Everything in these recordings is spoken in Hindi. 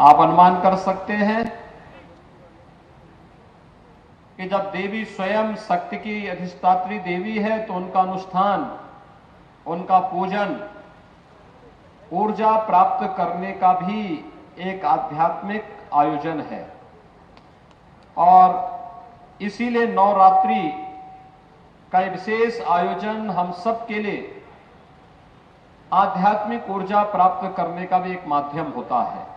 आप अनुमान कर सकते हैं कि जब देवी स्वयं शक्ति की अधिष्ठात्री देवी है तो उनका अनुष्ठान, उनका पूजन ऊर्जा प्राप्त करने का भी एक आध्यात्मिक आयोजन है। और इसीलिए नवरात्रि का एक विशेष आयोजन हम सब के लिए आध्यात्मिक ऊर्जा प्राप्त करने का भी एक माध्यम होता है।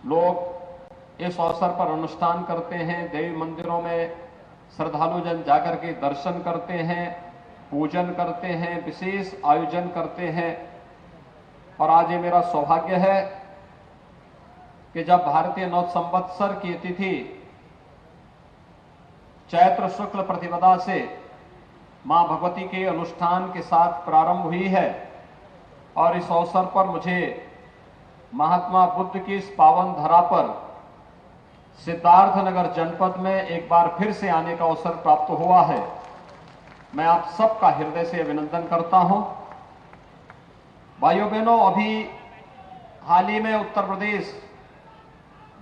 लोग इस अवसर पर अनुष्ठान करते हैं, देवी मंदिरों में श्रद्धालु जन जाकर के दर्शन करते हैं, पूजन करते हैं, विशेष आयोजन करते हैं। और आज ये मेरा सौभाग्य है कि जब भारतीय नव संवत्सर की तिथि चैत्र शुक्ल प्रतिपदा से मां भगवती के अनुष्ठान के साथ प्रारंभ हुई है और इस अवसर पर मुझे महात्मा बुद्ध की इस पावन धरा पर सिद्धार्थनगर जनपद में एक बार फिर से आने का अवसर प्राप्त हुआ है। मैं आप सबका हृदय से अभिनंदन करता हूं। भाइयों बहनों, अभी हाल ही में उत्तर प्रदेश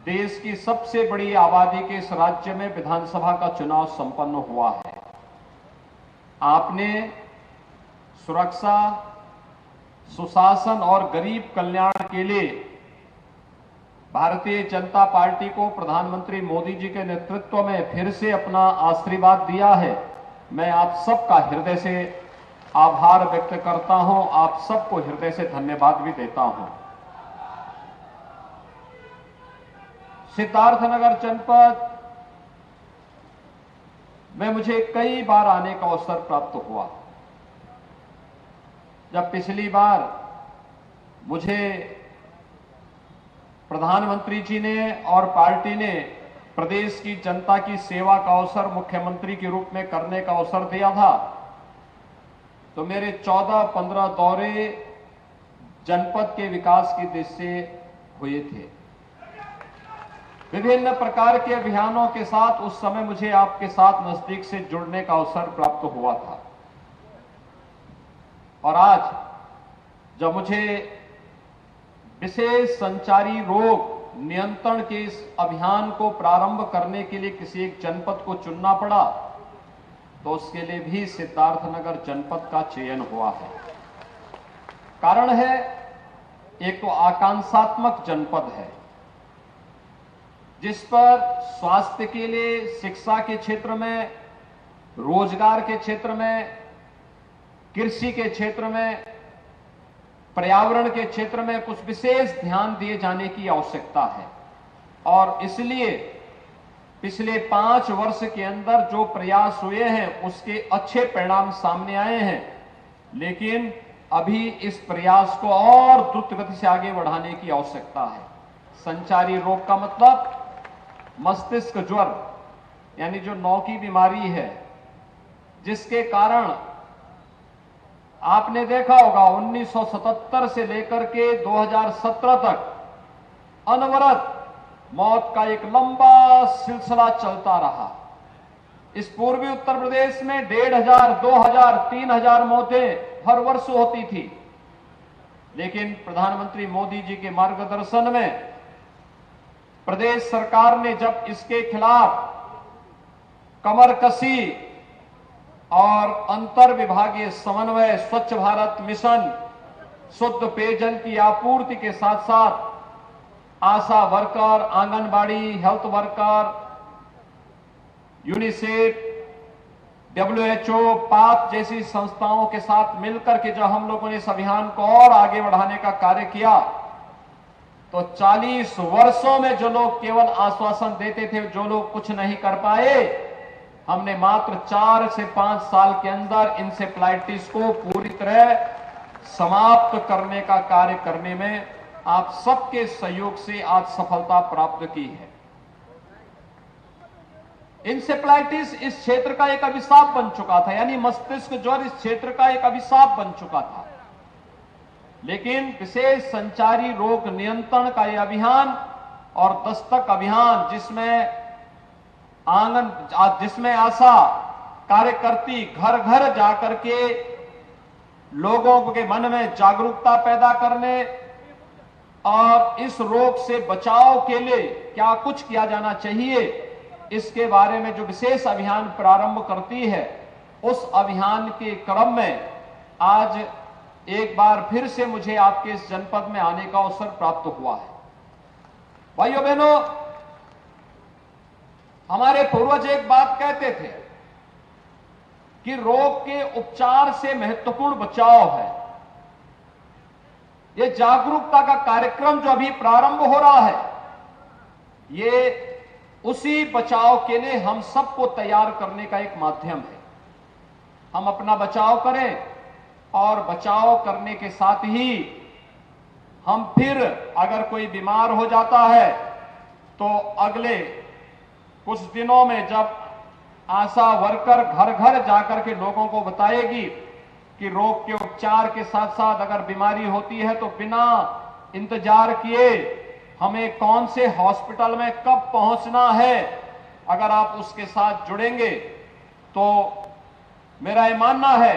देश की सबसे बड़ी आबादी के इस राज्य में विधानसभा का चुनाव संपन्न हुआ है। आपने सुरक्षा, सुशासन और गरीब कल्याण के लिए भारतीय जनता पार्टी को प्रधानमंत्री मोदी जी के नेतृत्व में फिर से अपना आशीर्वाद दिया है। मैं आप सबका हृदय से आभार व्यक्त करता हूं, आप सबको हृदय से धन्यवाद भी देता हूं। सिद्धार्थनगर जनपद में मुझे कई बार आने का अवसर प्राप्त हुआ। जब पिछली बार मुझे प्रधानमंत्री जी ने और पार्टी ने प्रदेश की जनता की सेवा का अवसर मुख्यमंत्री के रूप में करने का अवसर दिया था, तो मेरे 14-15 दौरे जनपद के विकास की दृष्टि से हुए थे। विभिन्न प्रकार के अभियानों के साथ उस समय मुझे आपके साथ नजदीक से जुड़ने का अवसर प्राप्त हुआ था। और आज जब मुझे विशेष संचारी रोग नियंत्रण के इस अभियान को प्रारंभ करने के लिए किसी एक जनपद को चुनना पड़ा, तो उसके लिए भी सिद्धार्थनगर जनपद का चयन हुआ है। कारण है, एक तो आकांक्षात्मक जनपद है जिस पर स्वास्थ्य के लिए, शिक्षा के क्षेत्र में, रोजगार के क्षेत्र में, कृषि के क्षेत्र में, पर्यावरण के क्षेत्र में कुछ विशेष ध्यान दिए जाने की आवश्यकता है। और इसलिए पिछले 5 वर्ष के अंदर जो प्रयास हुए हैं उसके अच्छे परिणाम सामने आए हैं, लेकिन अभी इस प्रयास को और द्रुत गति से आगे बढ़ाने की आवश्यकता है। संचारी रोग का मतलब मस्तिष्क ज्वर, यानी जो नौ की बीमारी है, जिसके कारण आपने देखा होगा 1977 से लेकर के 2017 तक अनवरत मौत का एक लंबा सिलसिला चलता रहा। इस पूर्वी उत्तर प्रदेश में 1500, 2000, 3000 मौतें हर वर्ष होती थी। लेकिन प्रधानमंत्री मोदी जी के मार्गदर्शन में प्रदेश सरकार ने जब इसके खिलाफ कमर कसी और अंतर विभागीय समन्वय, स्वच्छ भारत मिशन, शुद्ध पेयजल की आपूर्ति के साथ साथ ASHA worker, anganwadi, health worker, UNICEF, WHO, पाक जैसी संस्थाओं के साथ मिलकर के जब हम लोगों ने इस अभियान को और आगे बढ़ाने का कार्य किया, तो 40 वर्षों में जो लोग केवल आश्वासन देते थे, जो लोग कुछ नहीं कर पाए, हमने मात्र 4 से 5 साल के अंदर इंसेफ्लाइटिस को पूरी तरह समाप्त करने का कार्य करने में आप सबके सहयोग से आज सफलता प्राप्त की है। इंसेफ्लाइटिस इस क्षेत्र का एक अभिशाप बन चुका था, यानी मस्तिष्क ज्वर इस क्षेत्र का एक अभिशाप बन चुका था। लेकिन विशेष संचारी रोग नियंत्रण का यह अभियान और दस्तक अभियान, जिसमें आशा कार्यकर्ती घर घर जाकर के लोगों के मन में जागरूकता पैदा करने, और इस रोग से बचाव के लिए क्या कुछ किया जाना चाहिए, इसके बारे में जो विशेष अभियान प्रारंभ करती है, उस अभियान के क्रम में आज एक बार फिर से मुझे आपके इस जनपद में आने का अवसर प्राप्त हुआ है। भाइयों बहनों, हमारे पूर्वज एक बात कहते थे कि रोग के उपचार से महत्वपूर्ण बचाव है। ये जागरूकता का कार्यक्रम जो अभी प्रारंभ हो रहा है, ये उसी बचाव के लिए हम सबको तैयार करने का एक माध्यम है। हम अपना बचाव करें और बचाव करने के साथ ही हम फिर अगर कोई बीमार हो जाता है तो अगले कुछ दिनों में जब आशा वर्कर घर घर जाकर के लोगों को बताएगी कि रोग के उपचार के साथ साथ अगर बीमारी होती है तो बिना इंतजार किए हमें कौन से हॉस्पिटल में कब पहुंचना है, अगर आप उसके साथ जुड़ेंगे तो मेरा यह मानना है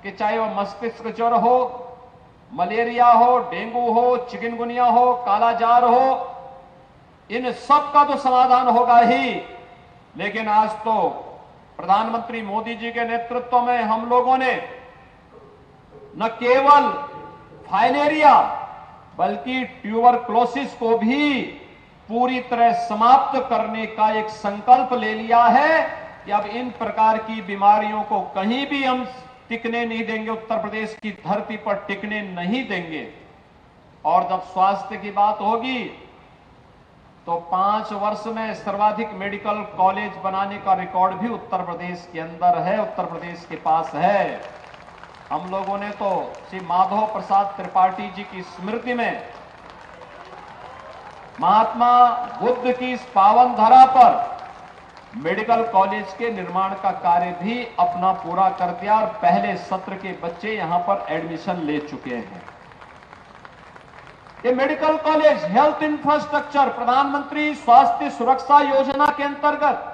कि चाहे वह मस्तिष्क ज्वर हो, मलेरिया हो, डेंगू हो, चिकनगुनिया हो, कालाजार हो, इन सब का तो समाधान होगा ही। लेकिन आज तो प्रधानमंत्री मोदी जी के नेतृत्व में हम लोगों ने न केवल फाइलेरिया बल्कि ट्यूबरक्लोसिस को भी पूरी तरह समाप्त करने का एक संकल्प ले लिया है कि अब इन प्रकार की बीमारियों को कहीं भी हम टिकने नहीं देंगे, उत्तर प्रदेश की धरती पर टिकने नहीं देंगे। और जब स्वास्थ्य की बात होगी तो 5 वर्ष में सर्वाधिक मेडिकल कॉलेज बनाने का रिकॉर्ड भी उत्तर प्रदेश के अंदर है, उत्तर प्रदेश के पास है। हम लोगों ने तो श्री माधव प्रसाद त्रिपाठी जी की स्मृति में महात्मा बुद्ध की इस पावन धरा पर मेडिकल कॉलेज के निर्माण का कार्य भी अपना पूरा कर दिया और पहले सत्र के बच्चे यहां पर एडमिशन ले चुके हैं। ये मेडिकल कॉलेज हेल्थ इंफ्रास्ट्रक्चर प्रधानमंत्री स्वास्थ्य सुरक्षा योजना के अंतर्गत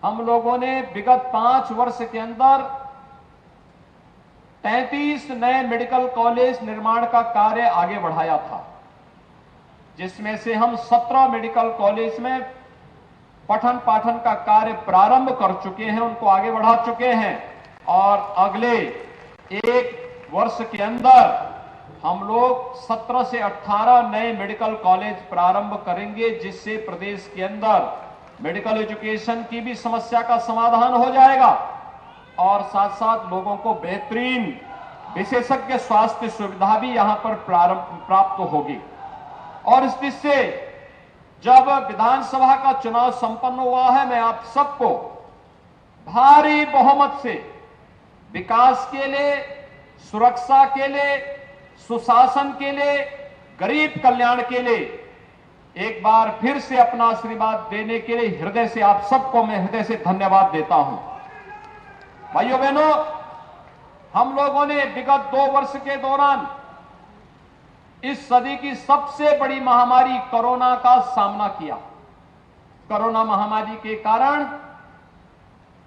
हम लोगों ने विगत 5 वर्ष के अंदर 33 नए मेडिकल कॉलेज निर्माण का कार्य आगे बढ़ाया था, जिसमें से हम 17 मेडिकल कॉलेज में पठन पाठन का कार्य प्रारंभ कर चुके हैं, उनको आगे बढ़ा चुके हैं और अगले 1 वर्ष के अंदर हम लोग 17 से 18 नए मेडिकल कॉलेज प्रारंभ करेंगे, जिससे प्रदेश के अंदर मेडिकल एजुकेशन की भी समस्या का समाधान हो जाएगा और साथ साथ लोगों को बेहतरीन विशेषज्ञ स्वास्थ्य सुविधा भी यहां पर प्राप्त होगी। और इस दृष्टि से जब विधानसभा का चुनाव संपन्न हुआ है, मैं आप सबको भारी बहुमत से विकास के लिए, सुरक्षा के लिए, सुशासन के लिए, गरीब कल्याण के लिए एक बार फिर से अपना आशीर्वाद देने के लिए हृदय से आप सबको मैं हृदय से धन्यवाद देता हूं। भाइयों बहनों, हम लोगों ने विगत 2 वर्ष के दौरान इस सदी की सबसे बड़ी महामारी कोरोना का सामना किया। कोरोना महामारी के कारण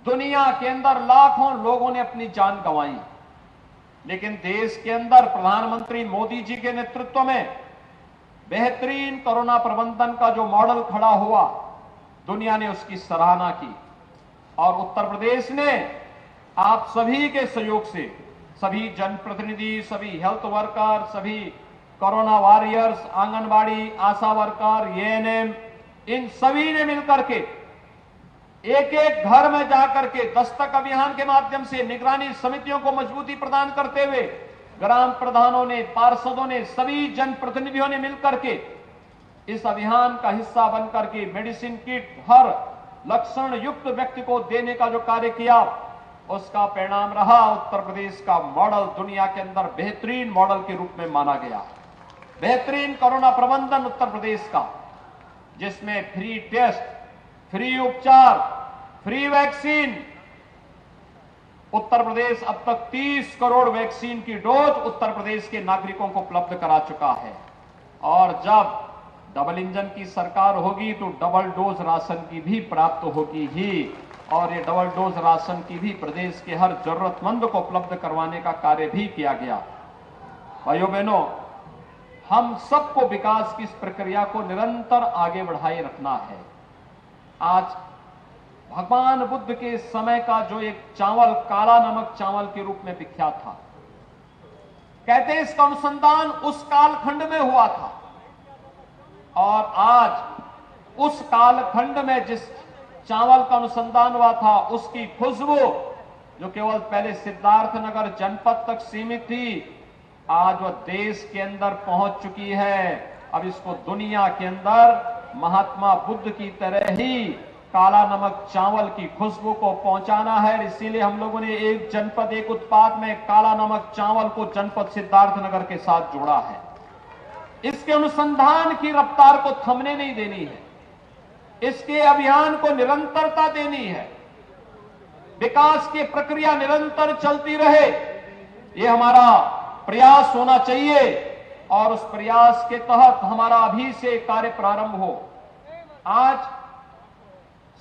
दुनिया के अंदर लाखों लोगों ने अपनी जान गंवाई, लेकिन देश के अंदर प्रधानमंत्री मोदी जी के नेतृत्व में बेहतरीन कोरोना प्रबंधन का जो मॉडल खड़ा हुआ, दुनिया ने उसकी सराहना की और उत्तर प्रदेश ने आप सभी के सहयोग से, सभी जनप्रतिनिधि, सभी हेल्थ वर्कर, सभी कोरोना वॉरियर्स, आंगनबाड़ी, आशा वर्कर, एएनएम, इन सभी ने मिलकर के एक एक घर में जाकर के दस्तक अभियान के माध्यम से निगरानी समितियों को मजबूती प्रदान करते हुए ग्राम प्रधानों ने, पार्षदों ने, सभी जनप्रतिनिधियों ने मिलकर के इस अभियान का हिस्सा बनकर के मेडिसिन किट हर लक्षण युक्त व्यक्ति को देने का जो कार्य किया, उसका परिणाम रहा उत्तर प्रदेश का मॉडल दुनिया के अंदर बेहतरीन मॉडल के रूप में माना गया। बेहतरीन कोरोना प्रबंधन उत्तर प्रदेश का, जिसमें फ्री टेस्ट, फ्री उपचार, फ्री वैक्सीन, उत्तर प्रदेश अब तक 30 करोड़ वैक्सीन की डोज उत्तर प्रदेश के नागरिकों को उपलब्ध करा चुका है। और जब डबल इंजन की सरकार होगी तो डबल डोज राशन की भी प्राप्त होगी ही, और ये डबल डोज राशन की भी प्रदेश के हर जरूरतमंद को उपलब्ध करवाने का कार्य भी किया गया। भाइयों बहनों, हम सबको विकास की इस प्रक्रिया को निरंतर आगे बढ़ाए रखना है। आज भगवान बुद्ध के समय का जो एक चावल काला नमक चावल के रूप में विख्यात था, कहते हैं इसका अनुसंधान उस कालखंड में हुआ था और आज उस कालखंड में जिस चावल का अनुसंधान हुआ था उसकी खुशबू जो केवल पहले सिद्धार्थनगर जनपद तक सीमित थी, आज वह देश के अंदर पहुंच चुकी है। अब इसको दुनिया के अंदर महात्मा बुद्ध की तरह ही काला नमक चावल की खुशबू को पहुंचाना है। इसीलिए हम लोगों ने एक जनपद एक उत्पाद में काला नमक चावल को जनपद सिद्धार्थनगर के साथ जोड़ा है। इसके अनुसंधान की रफ्तार को थमने नहीं देनी है, इसके अभियान को निरंतरता देनी है, विकास की प्रक्रिया निरंतर चलती रहे, ये हमारा प्रयास होना चाहिए और उस प्रयास के तहत हमारा अभी से कार्य प्रारंभ हो। आज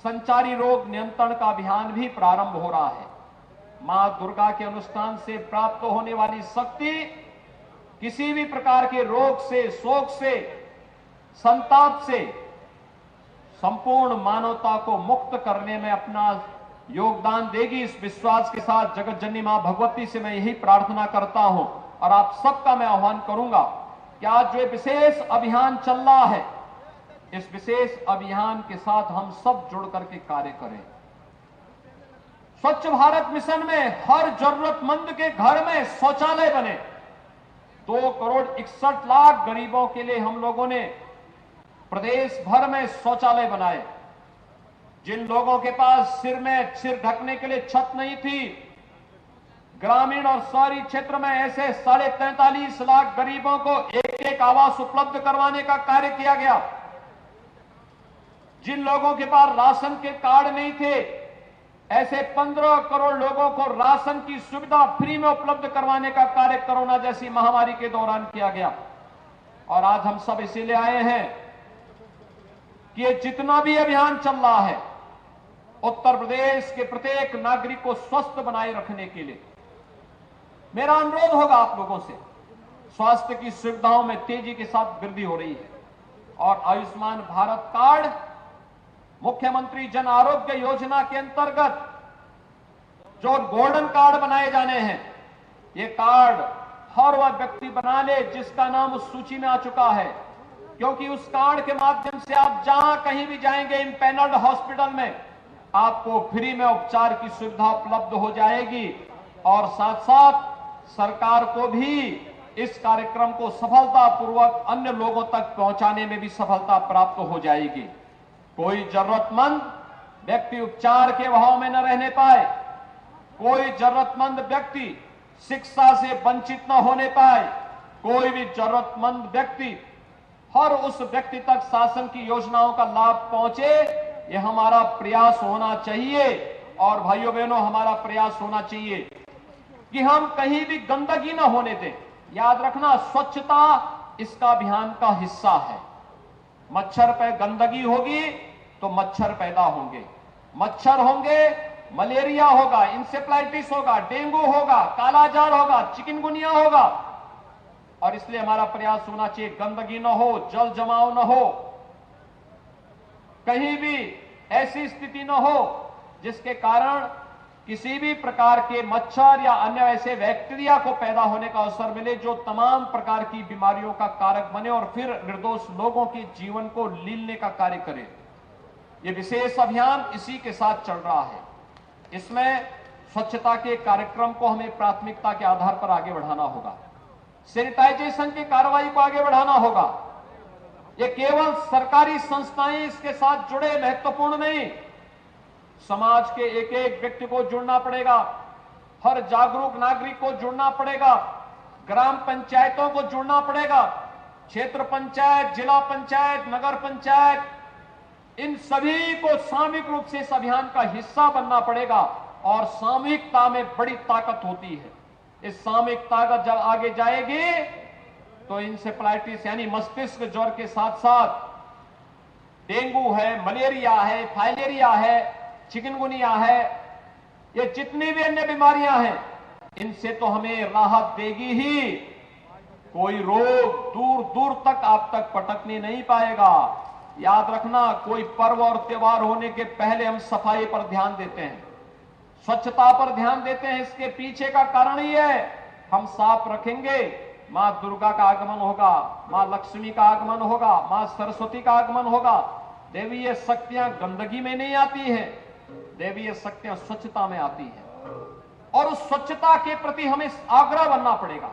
संचारी रोग नियंत्रण का अभियान भी प्रारंभ हो रहा है। मां दुर्गा के अनुष्ठान से प्राप्त होने वाली शक्ति किसी भी प्रकार के रोग से, शोक से, संताप से संपूर्ण मानवता को मुक्त करने में अपना योगदान देगी। इस विश्वास के साथ जगत जननी मां भगवती से मैं यही प्रार्थना करता हूं और आप सबका मैं आह्वान करूंगा कि आज जो विशेष अभियान चल रहा है, इस विशेष अभियान के साथ हम सब जुड़ करके कार्य करें। स्वच्छ भारत मिशन में हर जरूरतमंद के घर में शौचालय बने। 2,61,00,000 गरीबों के लिए हम लोगों ने प्रदेश भर में शौचालय बनाए। जिन लोगों के पास सिर ढकने के लिए छत नहीं थी, ग्रामीण और शहरी क्षेत्र में ऐसे 43.5 लाख गरीबों को एक एक आवास उपलब्ध करवाने का कार्य किया गया। जिन लोगों के पास राशन के कार्ड नहीं थे, ऐसे 15 करोड़ लोगों को राशन की सुविधा फ्री में उपलब्ध करवाने का कार्य कोरोना जैसी महामारी के दौरान किया गया। और आज हम सब इसीलिए आए हैं कि ये जितना भी अभियान चल रहा है, उत्तर प्रदेश के प्रत्येक नागरिक को स्वस्थ बनाए रखने के लिए मेरा अनुरोध होगा आप लोगों से। स्वास्थ्य की सुविधाओं में तेजी के साथ वृद्धि हो रही है और आयुष्मान भारत कार्ड, मुख्यमंत्री जन आरोग्य योजना के अंतर्गत जो गोल्डन कार्ड बनाए जाने हैं, ये कार्ड हर वह व्यक्ति बना ले जिसका नाम उस सूची में आ चुका है, क्योंकि उस कार्ड के माध्यम से आप जहां कहीं भी जाएंगे इम्पैनल्ड हॉस्पिटल में आपको फ्री में उपचार की सुविधा उपलब्ध हो जाएगी और साथ साथ सरकार को भी इस कार्यक्रम को सफलतापूर्वक अन्य लोगों तक पहुंचाने में भी सफलता प्राप्त हो जाएगी। कोई जरूरतमंद व्यक्ति उपचार के अभाव में न रहने पाए, कोई जरूरतमंद व्यक्ति शिक्षा से वंचित न होने पाए, कोई भी जरूरतमंद व्यक्ति हर उस व्यक्ति तक शासन की योजनाओं का लाभ पहुंचे, ये हमारा प्रयास होना चाहिए। और भाइयों बहनों, हमारा प्रयास होना चाहिए कि हम कहीं भी गंदगी न होने दें। याद रखना, स्वच्छता इसका अभियान का हिस्सा है। मच्छर पे गंदगी होगी तो मच्छर पैदा होंगे, मच्छर होंगे, मलेरिया होगा, इंसेफ्लाइटिस होगा, डेंगू होगा, कालाजार होगा, चिकनगुनिया होगा। और इसलिए हमारा प्रयास होना चाहिए गंदगी न हो, जल जमाव न हो, कहीं भी ऐसी स्थिति न हो जिसके कारण किसी भी प्रकार के मच्छर या अन्य ऐसे बैक्टीरिया को पैदा होने का अवसर मिले जो तमाम प्रकार की बीमारियों का कारक बने और फिर निर्दोष लोगों के जीवन को लीलने का कार्य करे। ये विशेष अभियान इसी के साथ चल रहा है। इसमें स्वच्छता के कार्यक्रम को हमें प्राथमिकता के आधार पर आगे बढ़ाना होगा, सैनिटाइजेशन की कार्रवाई को आगे बढ़ाना होगा। ये केवल सरकारी संस्थाएं इसके साथ जुड़े महत्वपूर्ण नहीं, समाज के एक एक व्यक्ति को जुड़ना पड़ेगा, हर जागरूक नागरिक को जुड़ना पड़ेगा, ग्राम पंचायतों को जुड़ना पड़ेगा, क्षेत्र पंचायत, जिला पंचायत, नगर पंचायत, इन सभी को सामूहिक रूप से इस अभियान का हिस्सा बनना पड़ेगा। और सामूहिकता में बड़ी ताकत होती है। इस सामूहिक ताकत जब आगे जाएगी तो इंसेफ्लाइटिस यानी मस्तिष्क ज्वर के साथ साथ डेंगू है, मलेरिया है, फाइलेरिया है, चिकनगुनिया है, ये जितनी भी अन्य बीमारियां हैं, इनसे तो हमें राहत देगी ही, कोई रोग दूर दूर तक आप तक पटकने नहीं पाएगा। याद रखना, कोई पर्व और त्योहार होने के पहले हम सफाई पर ध्यान देते हैं, स्वच्छता पर ध्यान देते हैं। इसके पीछे का कारण ही है, हम साफ रखेंगे, मां दुर्गा का आगमन होगा, मां लक्ष्मी का आगमन होगा, मां सरस्वती का आगमन होगा। देवीय शक्तियां गंदगी में नहीं आती हैं, देवीय शक्तियां स्वच्छता में आती हैं। और उस स्वच्छता के प्रति हमें आग्रह बनना पड़ेगा,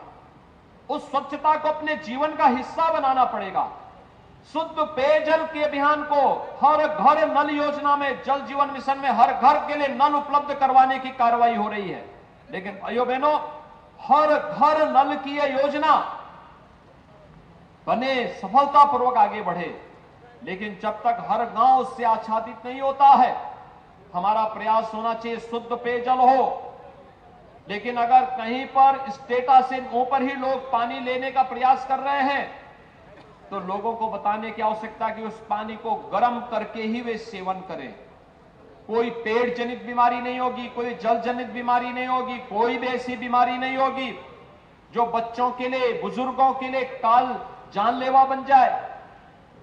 उस स्वच्छता को अपने जीवन का हिस्सा बनाना पड़ेगा। शुद्ध पेयजल के अभियान को हर घर नल योजना में, जल जीवन मिशन में हर घर के लिए नल उपलब्ध करवाने की कार्रवाई हो रही है। लेकिन भाइयों बहनों, हर घर नल की यह योजना बने, सफलतापूर्वक आगे बढ़े, लेकिन जब तक हर गांव उससे आच्छादित नहीं होता है, हमारा प्रयास होना चाहिए शुद्ध पेयजल हो। लेकिन अगर कहीं पर स्टेटा से ऊपर ही लोग पानी लेने का प्रयास कर रहे हैं, तो लोगों को बताने की आवश्यकता कि उस पानी को गर्म करके ही वे सेवन करें। कोई पेट जनित बीमारी नहीं होगी, कोई जल जनित बीमारी नहीं होगी, कोई भी ऐसी बीमारी नहीं होगी जो बच्चों के लिए, बुजुर्गों के लिए काल जानलेवा बन जाए।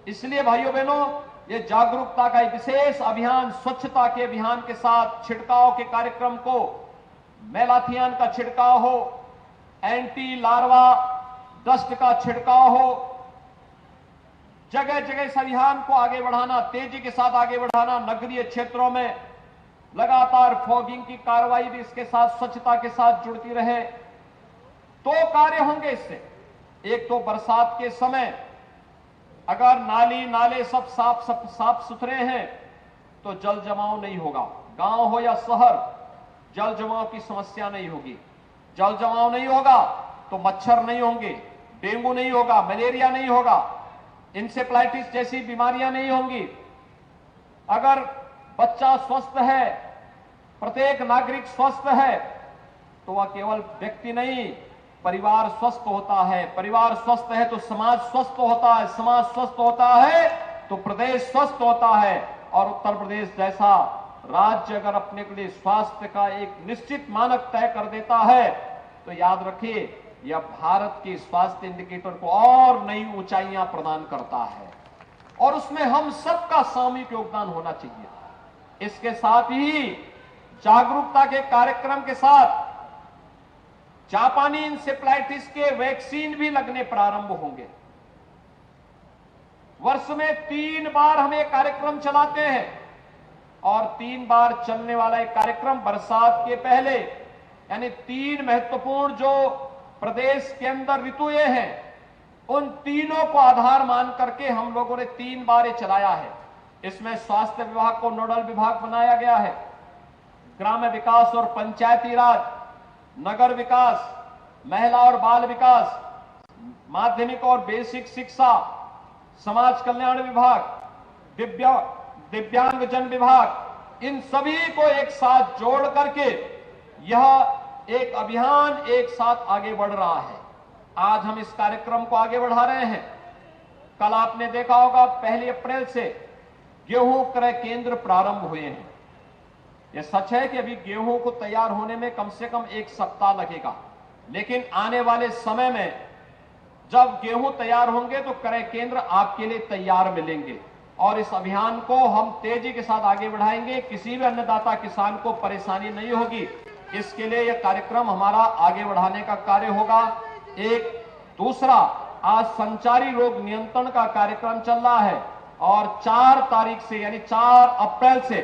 इसलिए भाइयों बहनों, ये जागरूकता का एक विशेष अभियान, स्वच्छता के अभियान के साथ छिड़काव के कार्यक्रम को, मेलाथियन का छिड़काव हो, एंटी लार्वा डस्ट का छिड़काव हो, जगह जगह इस अभियान को आगे बढ़ाना, तेजी के साथ आगे बढ़ाना। नगरीय क्षेत्रों में लगातार फॉगिंग की कार्रवाई भी इसके साथ, स्वच्छता के साथ जुड़ती रहे। तो कार्य होंगे इससे। एक तो बरसात के समय अगर नाली नाले सब साफ सुथरे हैं तो जल जमाव नहीं होगा। गांव हो या शहर, जल जमाव की समस्या नहीं होगी। जल जमाव नहीं होगा तो मच्छर नहीं होंगे, डेंगू नहीं होगा, मलेरिया नहीं होगा, इंसेफ्लाइटिस जैसी बीमारियां नहीं होंगी। अगर बच्चा स्वस्थ है, प्रत्येक नागरिक स्वस्थ है, तो वह केवल व्यक्ति नहीं, परिवार स्वस्थ होता है। परिवार स्वस्थ है तो समाज स्वस्थ होता है, समाज स्वस्थ होता है तो प्रदेश स्वस्थ होता है। और उत्तर प्रदेश जैसा राज्य अगर अपने के लिए स्वास्थ्य का एक निश्चित मानक तय कर देता है, तो याद रखिए, यह भारत की स्वास्थ्य इंडिकेटर को और नई ऊंचाइयां प्रदान करता है। और उसमें हम सबका सामूहिक योगदान होना चाहिए। इसके साथ ही जागरूकता के कार्यक्रम के साथ जापानी इंसेफ्लाइटिस के वैक्सीन भी लगने प्रारंभ होंगे। वर्ष में 3 बार हम एक कार्यक्रम चलाते हैं, और 3 बार चलने वाला एक कार्यक्रम बरसात के पहले, यानी 3 महत्वपूर्ण जो प्रदेश के अंदर ऋतुएं हैं, उन तीनों को आधार मान करके हम लोगों ने 3 बार ये चलाया है। इसमें स्वास्थ्य विभाग को नोडल विभाग बनाया गया है, ग्राम्य विकास और पंचायती राज, नगर विकास, महिला और बाल विकास, माध्यमिक और बेसिक शिक्षा, समाज कल्याण विभाग, दिव्यांगजन विभाग, इन सभी को एक साथ जोड़ करके यह एक अभियान एक साथ आगे बढ़ रहा है। आज हम इस कार्यक्रम को आगे बढ़ा रहे हैं। कल आपने देखा होगा 1 अप्रैल से गेहूं क्रय केंद्र प्रारंभ हुए हैं। यह सच है कि अभी गेहूं को तैयार होने में कम से कम 1 सप्ताह लगेगा, लेकिन आने वाले समय में जब गेहूं तैयार होंगे तो क्रय केंद्र आपके लिए तैयार मिलेंगे। और इस अभियान को हम तेजी के साथ आगे बढ़ाएंगे। किसी भी अन्नदाता किसान को परेशानी नहीं होगी। इसके लिए यह कार्यक्रम हमारा आगे बढ़ाने का कार्य होगा। एक दूसरा, आज संचारी रोग नियंत्रण का कार्यक्रम चल रहा है, और 4 तारीख से यानी 4 अप्रैल से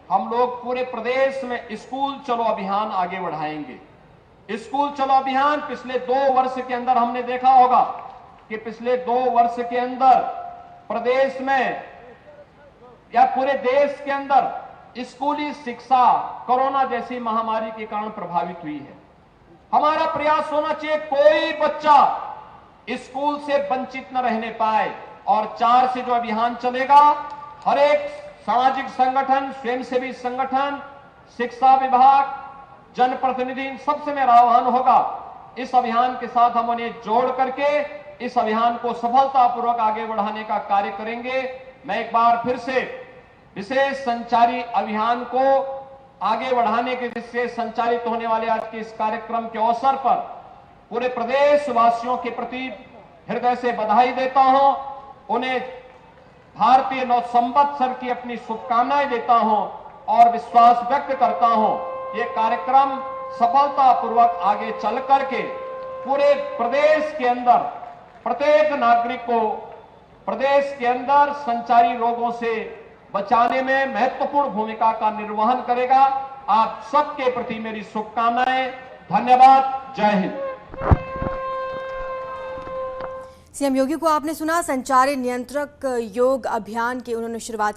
हम लोग पूरे प्रदेश में स्कूल चलो अभियान आगे बढ़ाएंगे। स्कूल चलो अभियान पिछले 2 वर्ष के अंदर हमने देखा होगा कि पिछले 2 वर्ष के अंदर प्रदेश में या पूरे देश के अंदर स्कूली शिक्षा कोरोना जैसी महामारी के कारण प्रभावित हुई है। हमारा प्रयास होना चाहिए कोई बच्चा स्कूल से वंचित न रहने पाए। और 4 से जो अभियान चलेगा, हर एक सामाजिक संगठन, स्वयंसेवी संगठन, शिक्षा विभाग, जनप्रतिनिधि, इन सबसे मेरा आह्वान होगा, इस अभियान के साथ हम उन्हें जोड़ करके इस अभियान को सफलतापूर्वक आगे बढ़ाने का कार्य करेंगे। मैं एक बार फिर से विशेष संचारी अभियान को आगे बढ़ाने के दृष्टि से संचालित होने वाले आज के इस कार्यक्रम के अवसर पर पूरे प्रदेश वासियों के प्रति हृदय से बधाई देता हूं। उन्हें भारतीय नव संवत्सर की अपनी शुभकामनाएं देता हूं और विश्वास व्यक्त करता हूं ये कार्यक्रम सफलतापूर्वक आगे चल करके पूरे प्रदेश के अंदर प्रत्येक नागरिक को प्रदेश के अंदर संचारी रोगों से बचाने में महत्वपूर्ण भूमिका का निर्वहन करेगा। आप सबके प्रति मेरी शुभकामनाएं। धन्यवाद। जय हिंद। सीएम योगी को आपने सुना, संचारी नियंत्रक योग अभियान की उन्होंने शुरुआत की।